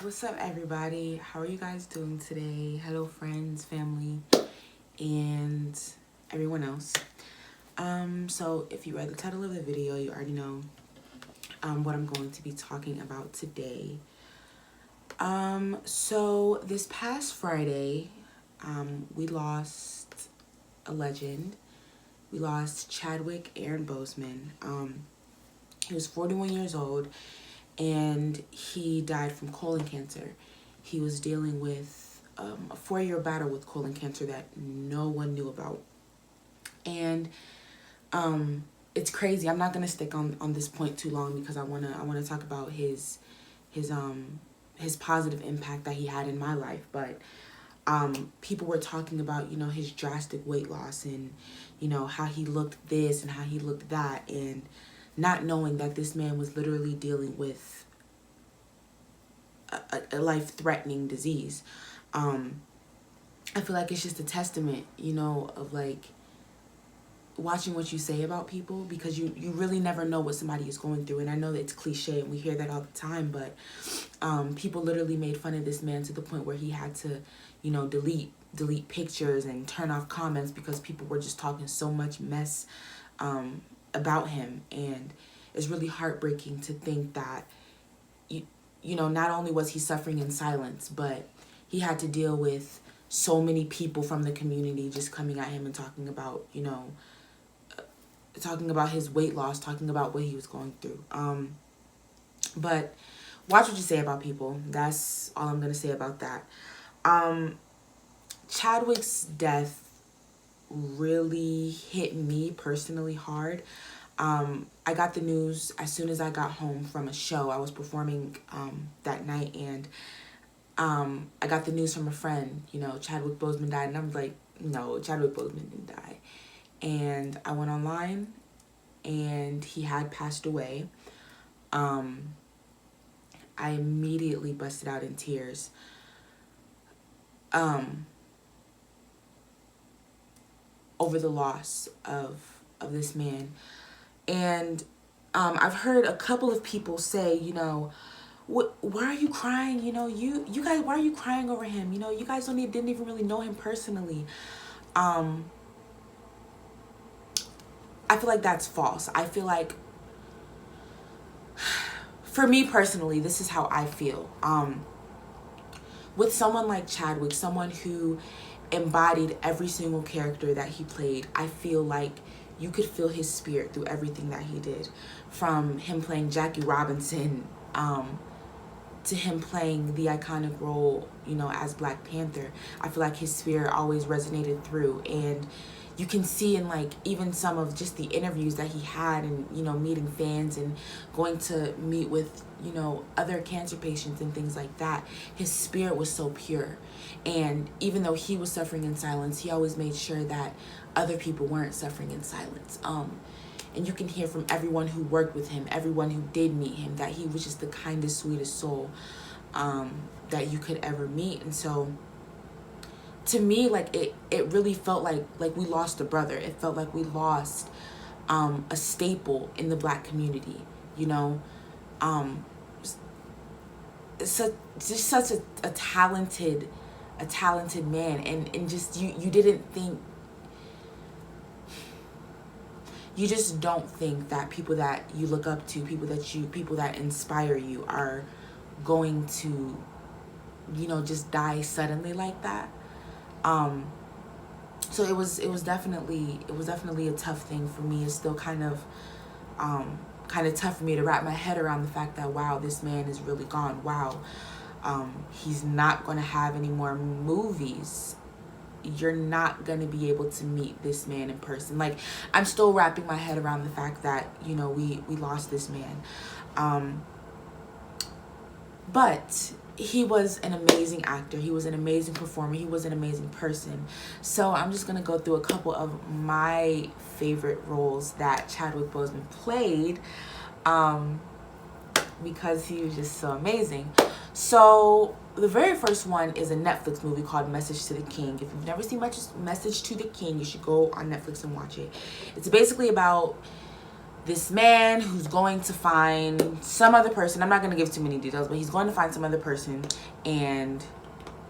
What's up, everybody? How are you guys doing today? Hello, friends, family, and everyone else. So if you read the title of the video, you already know what I'm going to be talking about today. So this past Friday, we lost a legend. We lost Chadwick Boseman. He was 41 years old, and he died from colon cancer. He was dealing with a 4-year battle with colon cancer that no one knew about. And it's crazy. I'm not gonna stick on this point too long because I wanna talk about his positive impact that he had in my life. But people were talking about, his drastic weight loss and, how he looked this and how he looked that, and not knowing that this man was literally dealing with a life-threatening disease. I feel like it's just a testament, of like watching what you say about people, because you really never know what somebody is going through. And I know that it's cliche and we hear that all the time, but people literally made fun of this man to the point where he had to, delete pictures and turn off comments because people were just talking so much mess about him. And it's really heartbreaking to think that not only was he suffering in silence, but he had to deal with so many people from the community just coming at him and talking about, talking about his weight loss, talking about what he was going through. But watch what you say about people. That's all I'm going to say about that. Chadwick's death really hit me personally hard. I got the news as soon as I got home from a show. I was performing that night, and I got the news from a friend, Chadwick Boseman died. And I was like, no, Chadwick Boseman didn't die. And I went online, and he had passed away. I immediately busted out in tears. Over the loss of this man. And I've heard a couple of people say, why are you crying? You guys, why are you crying over him? You guys didn't even really know him personally. I feel like that's false. I feel like, for me personally, this is how I feel. With someone like Chadwick, someone who embodied every single character that he played, I feel like you could feel his spirit through everything that he did. From him playing Jackie Robinson, to him playing the iconic role, as Black Panther. I feel like his spirit always resonated through. And you can see in like even some of just the interviews that he had, and meeting fans and going to meet with other cancer patients and things like that, his spirit was so pure. And even though he was suffering in silence, he always made sure that other people weren't suffering in silence. And you can hear from everyone who worked with him, everyone who did meet him, that he was just the kindest, sweetest soul that you could ever meet. And so to me, like it really felt like we lost a brother. It felt like we lost a staple in the Black community, just such a talented man. And just you didn't think, you just don't think that people that you look up to, people that inspire you are going to, just die suddenly like that. So it was definitely a tough thing for me. It's still kind of tough for me to wrap my head around the fact that, wow, this man is really gone. Wow. He's not going to have any more movies. You're not going to be able to meet this man in person. Like, I'm still wrapping my head around the fact that, we lost this man. But he was an amazing actor. He was an amazing performer. He was an amazing person. So I'm just going to go through a couple of my favorite roles that Chadwick Boseman played, because he was just so amazing. So the very first one is a Netflix movie called Message to the King. If you've never seen Message to the King, you should go on Netflix and watch it. It's basically about this man who's going to find some other person. I'm not going to give too many details, but he's going to find some other person. And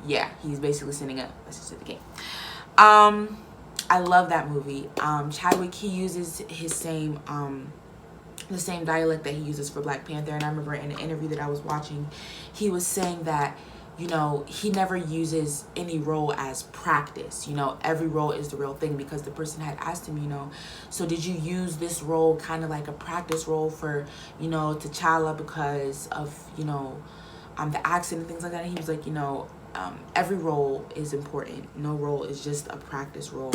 yeah, he's basically sending a message to the king. I love that movie. Chadwick, he uses his same the same dialect that he uses for Black Panther. And I remember in an interview that I was watching, he was saying that, you know, he never uses any role as practice. You know, every role is the real thing, because the person had asked him, you know, so did you use this role kind of like a practice role for, you know, T'Challa because of, you know, the accent and things like that? And he was like, you know, every role is important. No role is just a practice role.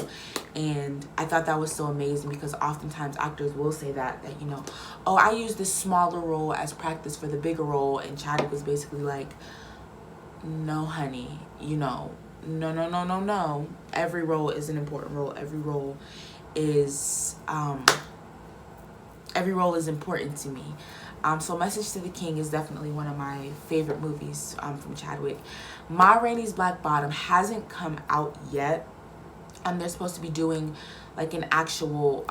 And I thought that was so amazing, because oftentimes actors will say that, you know, oh, I use this smaller role as practice for the bigger role. And Chadwick was basically like, no, honey, you know, no. Every role is an important role. Every role is important to me. So Message to the King is definitely one of my favorite movies from Chadwick. Ma Rainey's Black Bottom hasn't come out yet. They're supposed to be doing like an actual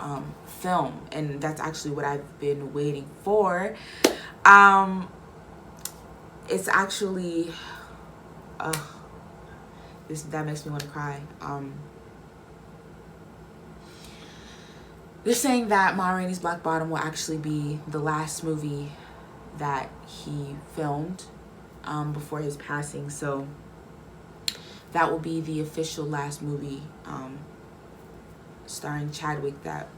film, and that's actually what I've been waiting for. It's actually that makes me want to cry. They're saying that Ma Rainey's Black Bottom will actually be the last movie that he filmed before his passing. So that will be the official last movie starring Chadwick that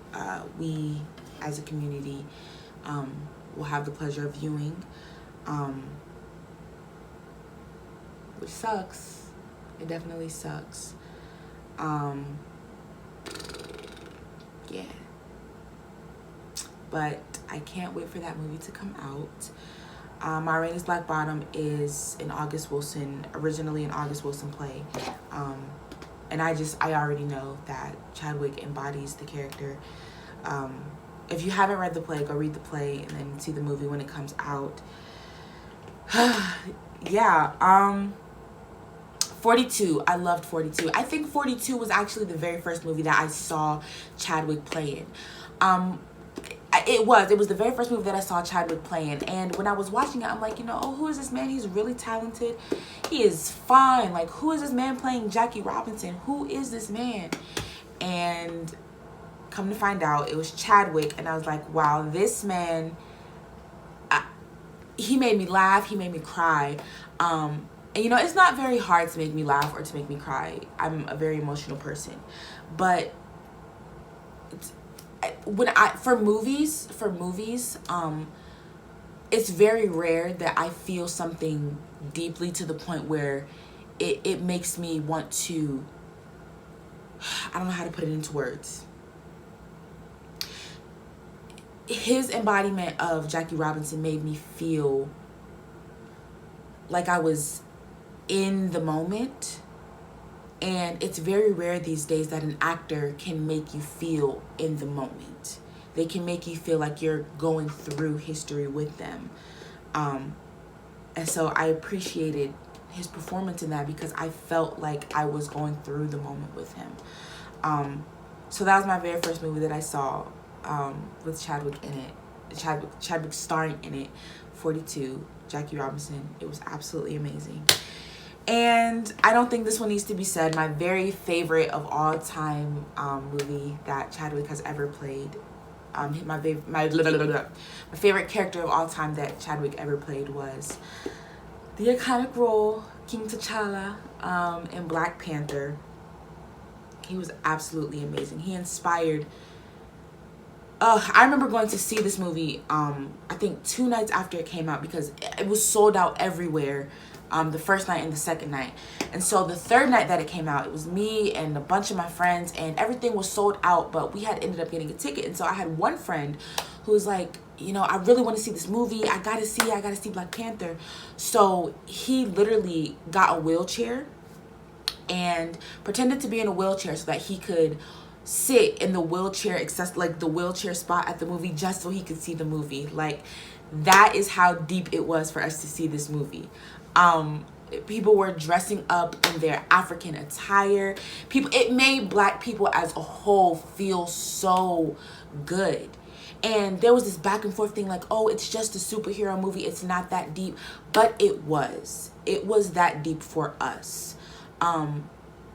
we as a community will have the pleasure of viewing, which sucks. It definitely sucks. Yeah. But I can't wait for that movie to come out. Ma Rainey's Black Bottom is originally an August Wilson play. And I already know that Chadwick embodies the character. If you haven't read the play, go read the play and then see the movie when it comes out. Yeah. 42. I loved 42. I think 42 was actually the very first movie that I saw Chadwick play in. It was the very first movie that I saw Chadwick playing. And when I was watching it, I'm like, you know, oh, who is this man? He's really talented. He is fine. Like, who is this man playing Jackie Robinson? Who is this man? And come to find out, it was Chadwick. And I was like, wow, this man, he made me laugh. He made me cry. And, you know, it's not very hard to make me laugh or to make me cry. I'm a very emotional person. But for movies, it's very rare that I feel something deeply to the point where it makes me want to, I don't know how to put it into words. His embodiment of Jackie Robinson made me feel like I was in the moment. And it's very rare these days that an actor can make you feel in the moment. They can make you feel like you're going through history with them. And so I appreciated his performance in that, because I felt like I was going through the moment with him. So that was my very first movie that I saw with Chadwick in it. Chadwick starring in it. 42, Jackie Robinson. It was absolutely amazing. And I don't think this one needs to be said. My very favorite of all time movie that Chadwick has ever played. My favorite character of all time that Chadwick ever played was the iconic role King T'Challa in Black Panther. He was absolutely amazing. He inspired. I remember going to see this movie. I think 2 nights after it came out, because it was sold out everywhere. The first night and the second night. And so the third night that it came out, it was me and a bunch of my friends, and everything was sold out, but we had ended up getting a ticket. And so I had one friend who was like, you know, I really want to see this movie. I gotta see Black Panther. So he literally got a wheelchair and pretended to be in a wheelchair so that he could sit in the wheelchair, like the wheelchair spot at the movie, just so he could see the movie. Like, that is how deep it was for us to see this movie. People were dressing up in their African attire. It made Black people as a whole feel so good. And there was this back and forth thing like, oh, it's just a superhero movie, it's not that deep. But it was that deep for us.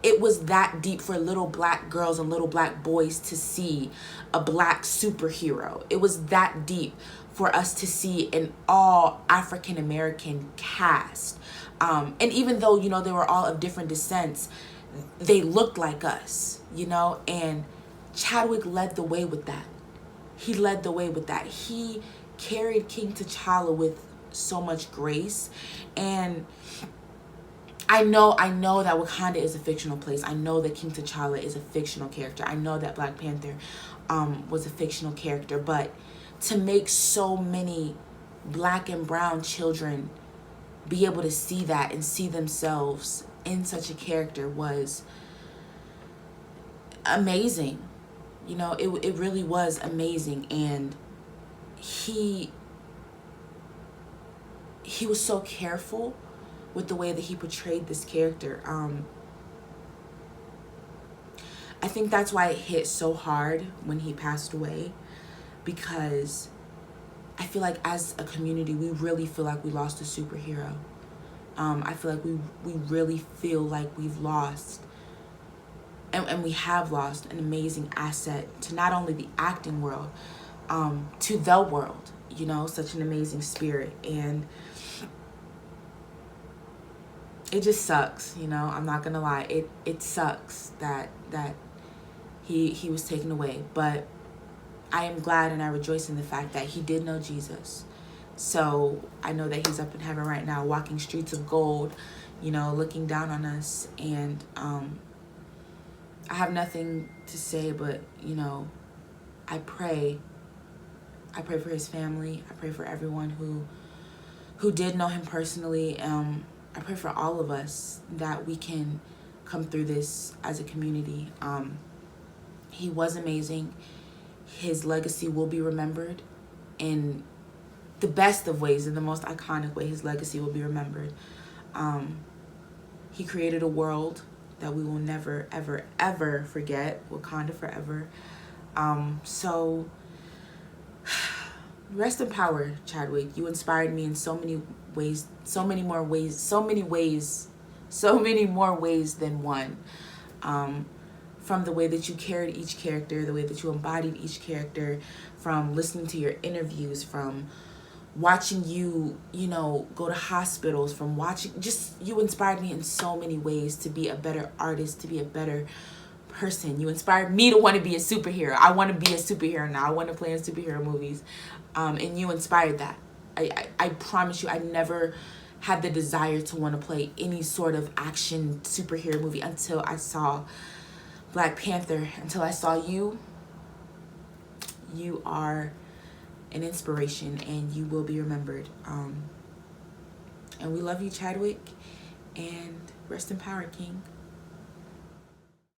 It was that deep for little black girls and little black boys to see a black superhero. It was that deep for us to see an all African American cast. And even though, you know, they were all of different descents, they looked like us, you know, and Chadwick led the way with that. He led the way with that. He carried King T'Challa with so much grace. And I know that Wakanda is a fictional place. I know that King T'Challa is a fictional character. I know that Black Panther was a fictional character. But to make so many black and brown children be able to see that and see themselves in such a character was amazing. You know, it really was amazing. And he was so careful with the way that he portrayed this character. I think that's why it hit so hard when he passed away, because I feel like as a community, we really feel like we lost a superhero. I feel like we really feel like we've lost, and we have lost an amazing asset to not only the acting world, to the world, you know, such an amazing spirit. And it just sucks, you know, I'm not gonna lie. It sucks that he was taken away. But I am glad and I rejoice in the fact that he did know Jesus. So I know that he's up in heaven right now, walking streets of gold, you know, looking down on us. And I have nothing to say, but, you know, I pray for his family. I pray for everyone who did know him personally. I pray for all of us that we can come through this as a community. He was amazing. His legacy will be remembered in the best of ways, in the most iconic way. His legacy will be remembered. He created a world that we will never, ever, ever forget. Wakanda forever. So rest in power, Chadwick. You inspired me in so many ways, so many more ways than one. From the way that you carried each character, the way that you embodied each character, from listening to your interviews, from watching you, you know, go to hospitals, from watching, just, you inspired me in so many ways to be a better artist, to be a better person. You inspired me to want to be a superhero. I want to be a superhero now. I want to play in superhero movies. And you inspired that. I promise you, I never had the desire to want to play any sort of action superhero movie until I saw Black Panther, until I saw you. You are an inspiration and you will be remembered. And we love you, Chadwick, and rest in power, King.